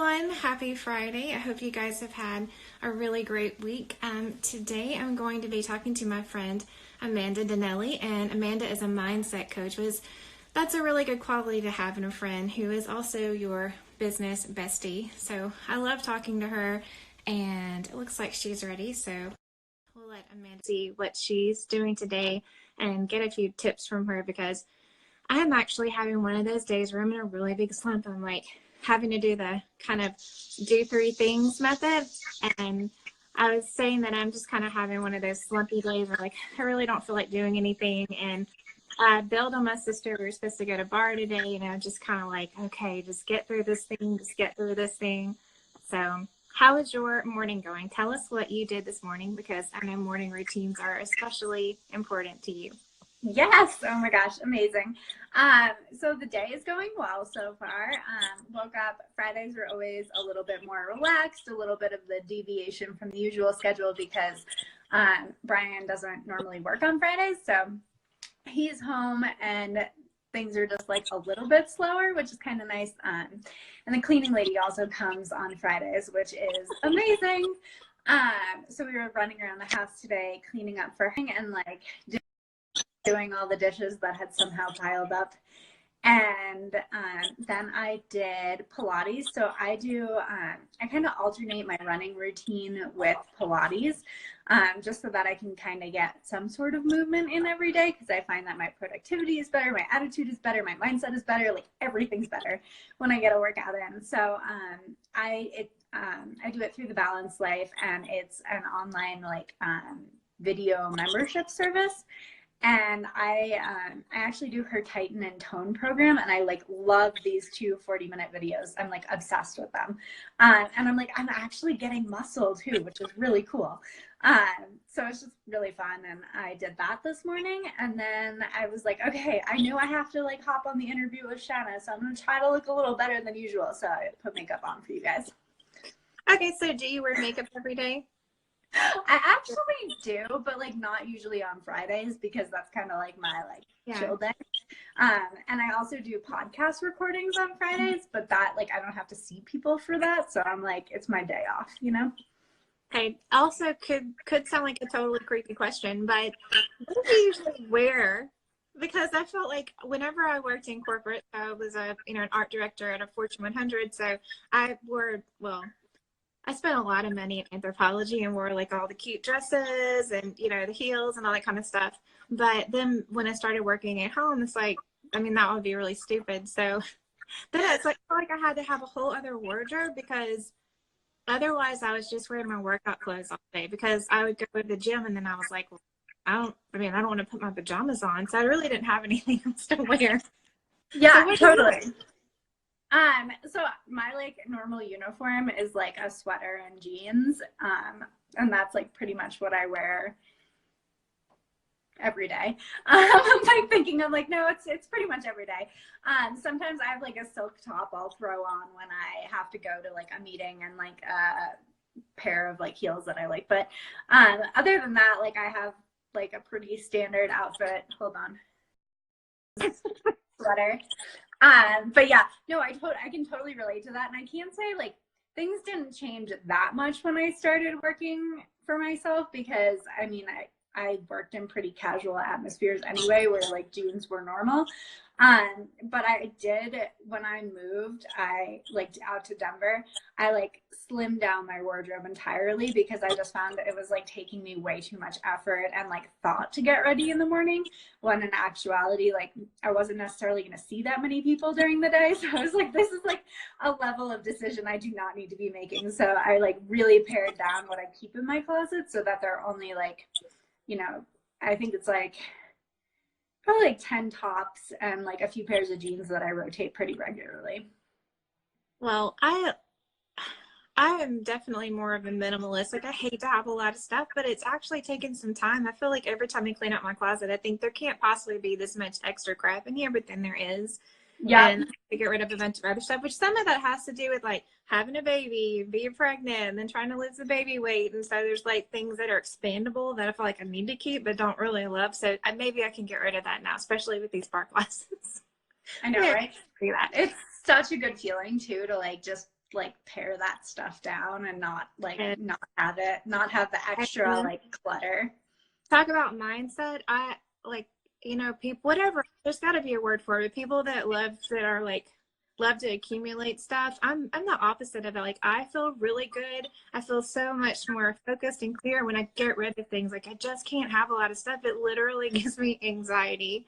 everyone. Happy Friday. I hope you guys have had a really great week. Today I'm going to be talking to my friend Amanda Dennelly, and Amanda is a mindset coach. That's a really good quality to have in a friend who is also your business bestie. So I love talking to her, and it looks like she's ready. So we'll let Amanda see what she's doing today and get a few tips from her, because I am actually having one of those days where I'm in a really big slump. I'm like having to do the kind of do three things method. And I was saying that I'm just kind of having one of those slumpy days where like I really don't feel like doing anything. And I bailed on my sister. We were supposed to go to bar today, and I'm just kind of like, okay, just get through this thing, just get through this thing. So how is your morning going? Tell us what you did this morning, because I know morning routines are especially important to you. Yes. Oh my gosh. Amazing. So the day is going well so far. Woke up. Fridays are always a little bit more relaxed, a little bit of the deviation from the usual schedule because Brian doesn't normally work on Fridays. So he's home and things are just like a little bit slower, which is kind of nice. And the cleaning lady also comes on Fridays, which is amazing. So we were running around the house today, cleaning up for her and like doing all the dishes that had somehow piled up. And then I did Pilates. So I kind of alternate my running routine with Pilates, just so that I can kind of get some sort of movement in every day, because I find that my productivity is better, my attitude is better, my mindset is better, like everything's better when I get a workout in. So I do it through the Balanced Life, and it's an online like video membership service. And I actually do her Tighten and Tone program, and I like love these two 40-minute videos. I'm like obsessed with them. And I'm like, I'm actually getting muscle too, which is really cool. So it's just really fun. And I did that this morning. And then I was like, okay, I knew I have to like hop on the interview with Shanna, so I'm going to try to look a little better than usual. So I put makeup on for you guys. Okay, so do you wear makeup every day? I actually do, but like not usually on Fridays, because that's kind of like my chill day. And I also do podcast recordings on Fridays, but that like I don't have to see people for that, so I'm like, it's my day off, you know. Okay. Also, could sound like a totally creepy question, but what do you usually wear? Because I felt like whenever I worked in corporate, I was an art director at a Fortune 100, so I spent a lot of money in Anthropologie and wore like all the cute dresses and, the heels and all that kind of stuff. But then when I started working at home, it's like, that would be really stupid. So then it's like, I felt like I had to have a whole other wardrobe, because otherwise I was just wearing my workout clothes all day, because I would go to the gym and then I was like, well, I don't want to put my pajamas on. So I really didn't have anything else to wear. Yeah, so totally. So my like normal uniform is like a sweater and jeans. And that's like pretty much what I wear every day. I'm like thinking, I'm like, no, it's pretty much every day. Sometimes I have like a silk top I'll throw on when I have to go to like a meeting, and like a pair of like heels that I like. But other than that, like I have like a pretty standard outfit. Hold on. Sweater. But yeah, no, I can totally relate to that. And I can't say like things didn't change that much when I started working for myself, because I worked in pretty casual atmospheres anyway, where like jeans were normal. But I did, when I moved, out to Denver, I like slimmed down my wardrobe entirely, because I just found that it was like taking me way too much effort and like thought to get ready in the morning, when in actuality, like I wasn't necessarily going to see that many people during the day. So I was like, this is like a level of decision I do not need to be making. So I like really pared down what I keep in my closet, so that they're only like, I think it's like probably like 10 tops and like a few pairs of jeans that I rotate pretty regularly. Well, I am definitely more of a minimalist. Like I hate to have a lot of stuff, but it's actually taken some time. I feel like every time I clean out my closet, I think there can't possibly be this much extra crap in here, but then there is. Yeah. And I get rid of a bunch of other stuff, which some of that has to do with like having a baby, being pregnant, and then trying to lose the baby weight. And so there's like things that are expandable that I feel like I need to keep, but don't really love. So maybe I can get rid of that now, especially with these bar glasses. I know, right? See that. It's such a good feeling too, to like just like pare that stuff down and not And not have the extra like clutter. talk about mindset. I like, people, whatever, there's got to be a word for it. People that are like, love to accumulate stuff. I'm the opposite of it. Like, I feel really good. I feel so much more focused and clear when I get rid of things. Like, I just can't have a lot of stuff. It literally gives me anxiety.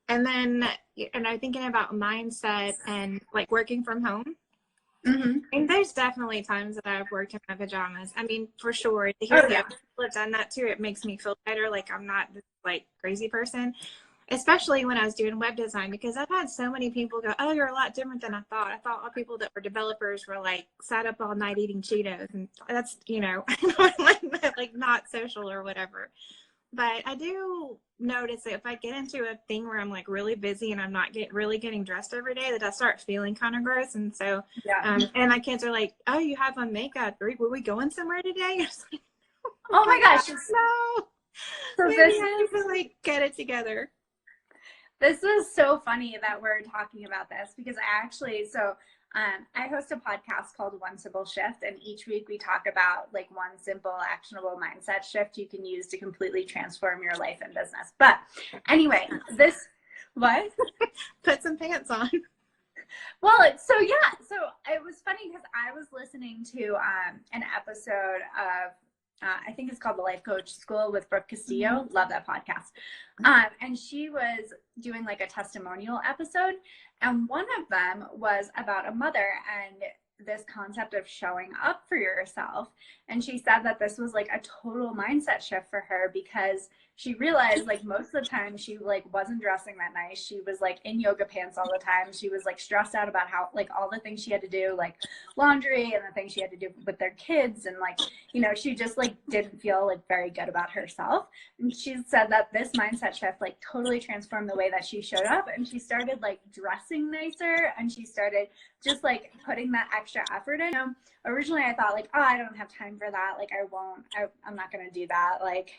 And then, and I'm thinking about mindset and like working from home. Mm-hmm. And there's definitely times that I've worked in my pajamas. I mean, for sure. To hear the other people have done that too, it makes me feel better. Like, I'm not this like crazy person, especially when I was doing web design, because I've had so many people go, "Oh, you're a lot different than I thought. I thought all people that were developers were like sat up all night eating Cheetos," and that's like not social or whatever. But I do notice that if I get into a thing where I'm like really busy and I'm not really getting dressed every day, that I start feeling kind of gross. And so, and my kids are like, "Oh, you have on makeup. Were we going somewhere today?" I was like, "Oh my gosh, no!" So maybe I need to like get it together. This is so funny that we're talking about this because I host a podcast called One Simple Shift, and each week we talk about like one simple, actionable mindset shift you can use to completely transform your life and business. But anyway, what? Put some pants on. Well, so it was funny because I was listening to an episode of I think it's called The Life Coach School with Brooke Castillo. Mm-hmm. Love that podcast. And she was doing like a testimonial episode. And one of them was about a mother and this concept of showing up for yourself. And she said that this was like a total mindset shift for her because she realized like most of the time she like wasn't dressing that nice. She was like in yoga pants all the time. She was like stressed out about how like all the things she had to do, like laundry and the things she had to do with their kids. And like, she just like didn't feel like very good about herself. And she said that this mindset shift like totally transformed the way that she showed up. And she started like dressing nicer and she started just like putting that extra effort in. Originally I thought like, oh, I don't have time for that. Like I'm not going to do that. Like,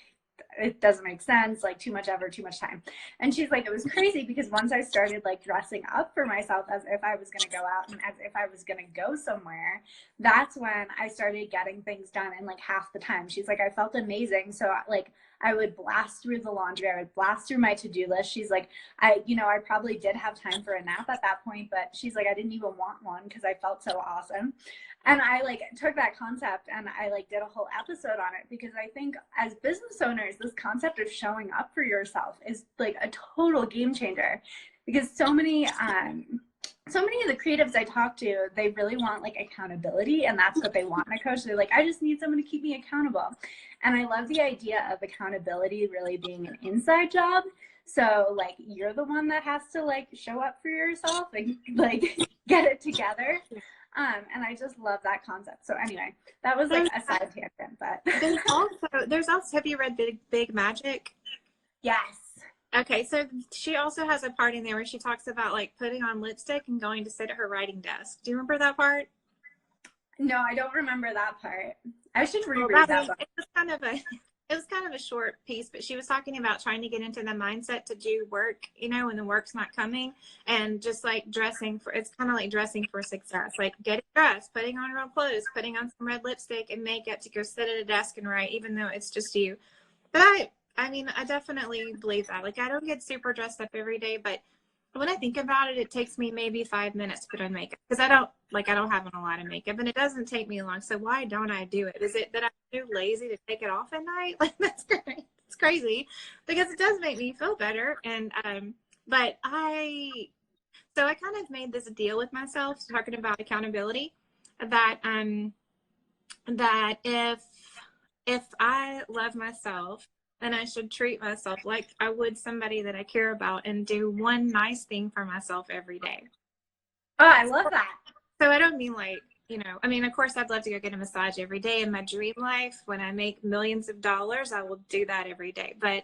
it doesn't make sense, like too much effort, too much time. And she's like, it was crazy because once I started like dressing up for myself as if I was going to go out and as if I was going to go somewhere, that's when I started getting things done in like half the time. She's like, I felt amazing. So like I would blast through the laundry, I would blast through my to-do list. She's like, I probably did have time for a nap at that point, but she's like, I didn't even want one because I felt so awesome. And I like took that concept and I like did a whole episode on it because I think as business owners, this concept of showing up for yourself is like a total game changer because so many of the creatives I talk to, they really want like accountability and that's what they want in a coach. They're like, I just need someone to keep me accountable. And I love the idea of accountability really being an inside job. So like you're the one that has to like show up for yourself and like get it together. And I just love that concept. So anyway, that was like a side tangent, but there's also, have you read Big Magic? Yes. Okay. So she also has a part in there where she talks about like putting on lipstick and going to sit at her writing desk. Do you remember that part? No, I don't remember that part. I should reread that book. It was kind of a short piece, but she was talking about trying to get into the mindset to do work, when the work's not coming, and just like it's kind of like dressing for success, like getting dressed, putting on real clothes, putting on some red lipstick and makeup to go sit at a desk and write, even though it's just you. But I mean, I definitely believe that. Like, I don't get super dressed up every day, but when I think about it, it takes me maybe 5 minutes to put on makeup because I don't have on a lot of makeup and it doesn't take me long. So why don't I do it? Is it that I'm too lazy to take it off at night? Like, that's great. It's crazy because it does make me feel better. And, but I kind of made this deal with myself talking about accountability that if I love myself, then I should treat myself like I would somebody that I care about and do one nice thing for myself every day. Oh, I love that. So I don't mean like, I mean, of course, I'd love to go get a massage every day in my dream life. When I make millions of dollars, I will do that every day. But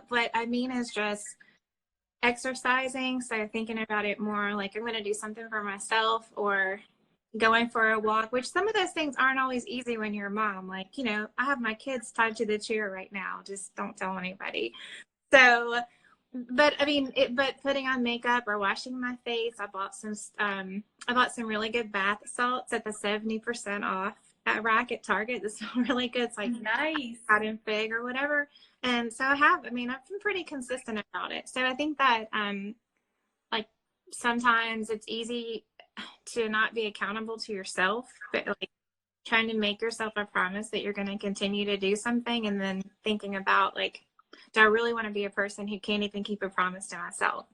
what I mean is just exercising. So thinking about it more like I'm going to do something for myself or going for a walk, which some of those things aren't always easy when you're a mom. Like, I have my kids tied to the chair right now. Just don't tell anybody. So but I mean, but putting on makeup or washing my face, I bought some really good bath salts at the 70% off at rack at Target. This is really good. It's like Nice. cotton fig or whatever. And so I've been pretty consistent about it. So I think that, like sometimes it's easy to not be accountable to yourself, but like trying to make yourself a promise that you're going to continue to do something, and then thinking about like, do I really want to be a person who can't even keep a promise to myself?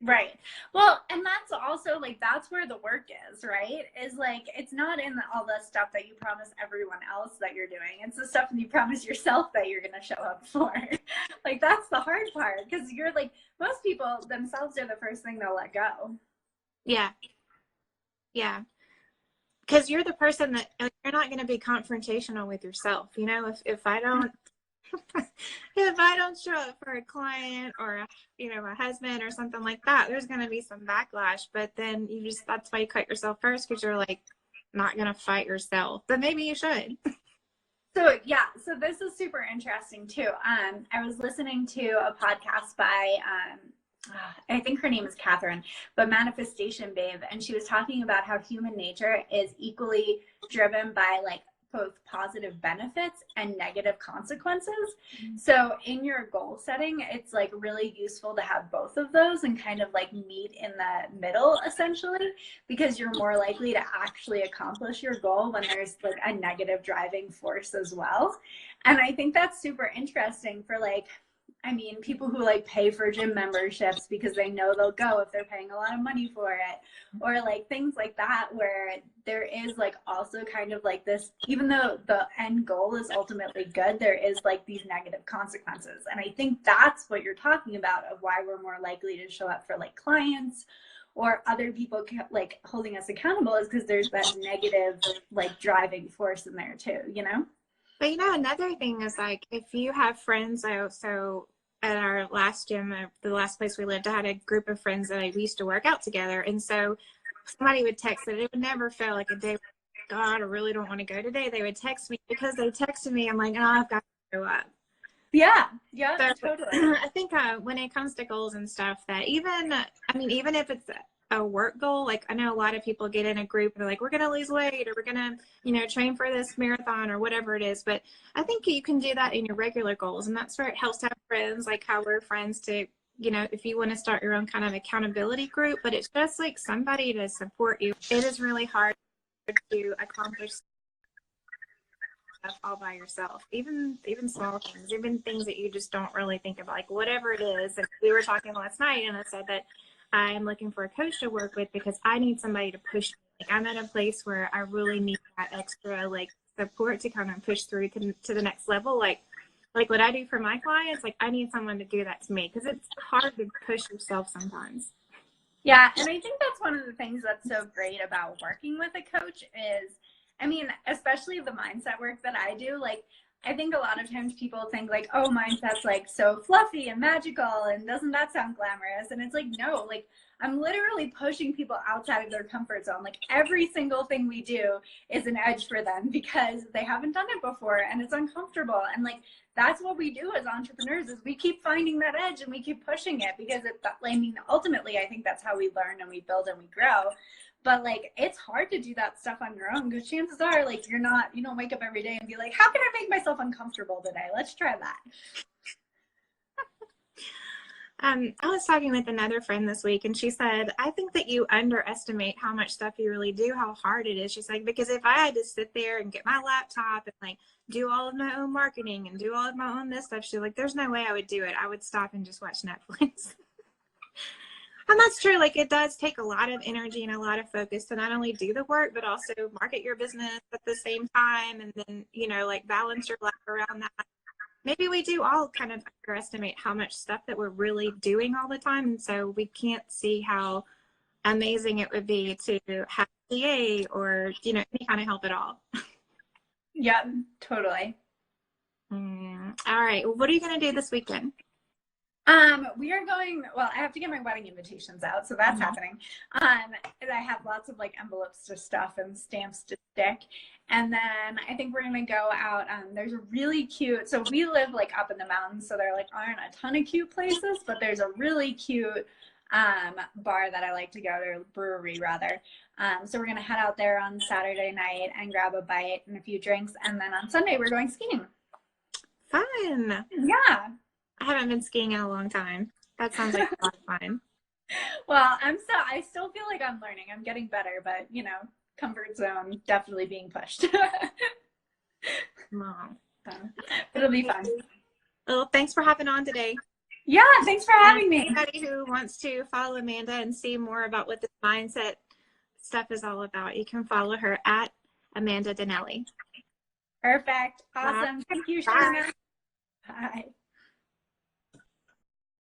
Right. Well, and that's also like, that's where the work is, right? Is like, it's not in all the stuff that you promise everyone else that you're doing. It's the stuff that you promise yourself that you're going to show up for. Like, that's the hard part, because you're like, most people themselves are the first thing they'll let go. Yeah. Yeah. Because you're the person that you're not going to be confrontational with yourself. You know, if I don't, if I don't show up for a client or a husband or something like that, there's going to be some backlash. But then that's why you cut yourself first, because you're like not going to fight yourself. But maybe you should. So yeah, so this is super interesting too. I was listening to a podcast by I think her name is Catherine, but Manifestation Babe, and she was talking about how human nature is equally driven by like both positive benefits and negative consequences. So in your goal setting, it's like really useful to have both of those and kind of like meet in the middle essentially, because you're more likely to actually accomplish your goal when there's like a negative driving force as well. And I think that's super interesting for like, I mean, people who like pay for gym memberships because they know they'll go if they're paying a lot of money for it, or like things like that, where there is like also kind of like this, even though the end goal is ultimately good, there is like these negative consequences. And I think that's what you're talking about, of why we're more likely to show up for like clients or other people like holding us accountable, is because there's that negative like driving force in there too, you know? But another thing is like, if you have friends, so at our last gym, the last place we lived, I had a group of friends that we used to work out together. And so somebody would text that it would never feel like a day, God, I really don't want to go today. They would text me, because they texted me, I'm like, oh, I've got to go up. Yeah, So, totally. I think when it comes to goals and stuff, that even if it's a work goal, like I know a lot of people get in a group and they're like, we're going to lose weight, or we're going to, train for this marathon or whatever it is. But I think you can do that in your regular goals. And that's where it helps to have friends, like how we're friends, to, if you want to start your own kind of accountability group, but it's just like somebody to support you. It is really hard to accomplish stuff all by yourself, even small things, even things that you just don't really think about, like whatever it is. And we were talking last night, and I said that I'm looking for a coach to work with because I need somebody to push me. Like, I'm at a place where I really need that extra like support to kind of push through to the next level. Like what I do for my clients, like I need someone to do that to me, because it's hard to push yourself sometimes. Yeah, and I think that's one of the things that's so great about working with a coach is, I mean, especially the mindset work that I do, like I think a lot of times people think like, oh, mindset's like so fluffy and magical, and doesn't that sound glamorous? And it's like, no, like I'm literally pushing people outside of their comfort zone. Like every single thing we do is an edge for them because they haven't done it before and it's uncomfortable. And like, that's what we do as entrepreneurs, is we keep finding that edge and we keep pushing it, because ultimately, I think that's how we learn and we build and we grow. But like, it's hard to do that stuff on your own, because chances are like you don't wake up every day and be like, how can I make myself uncomfortable today? Let's try that. I was talking with another friend this week, and she said, I think that you underestimate how much stuff you really do, how hard it is. She's like, because if I had to sit there and get my laptop and like do all of my own marketing and do all of my own this stuff, she's like, there's no way I would do it. I would stop and just watch Netflix. And that's true. Like, it does take a lot of energy and a lot of focus to not only do the work, but also market your business at the same time. And then, like balance your life around that. Maybe we do all kind of underestimate how much stuff that we're really doing all the time. And so we can't see how amazing it would be to have a PA or, any kind of help at all. Yeah, totally. All right. Well, what are you going to do this weekend? We are going, well, I have to get my wedding invitations out, so that's happening. And I have lots of like envelopes to stuff and stamps to stick. And then I think we're gonna go out. There's a really cute, so we live like up in the mountains, so there like aren't a ton of cute places, but there's a really cute bar that I like to go to, brewery rather. So we're gonna head out there on Saturday night and grab a bite and a few drinks, and then on Sunday we're going skiing. Fun. Yeah. I haven't been skiing in a long time. That sounds like a lot of fun. Well, I still feel like I'm learning. I'm getting better, but you know, comfort zone definitely being pushed. Mom. So, it'll be fun. Well, thanks for having on today. Yeah, thanks for having me. Anybody who wants to follow Amanda and see more about what this mindset stuff is all about, you can follow her at Amanda Dennelly. Perfect. Awesome. Thank you, Shanna. Bye.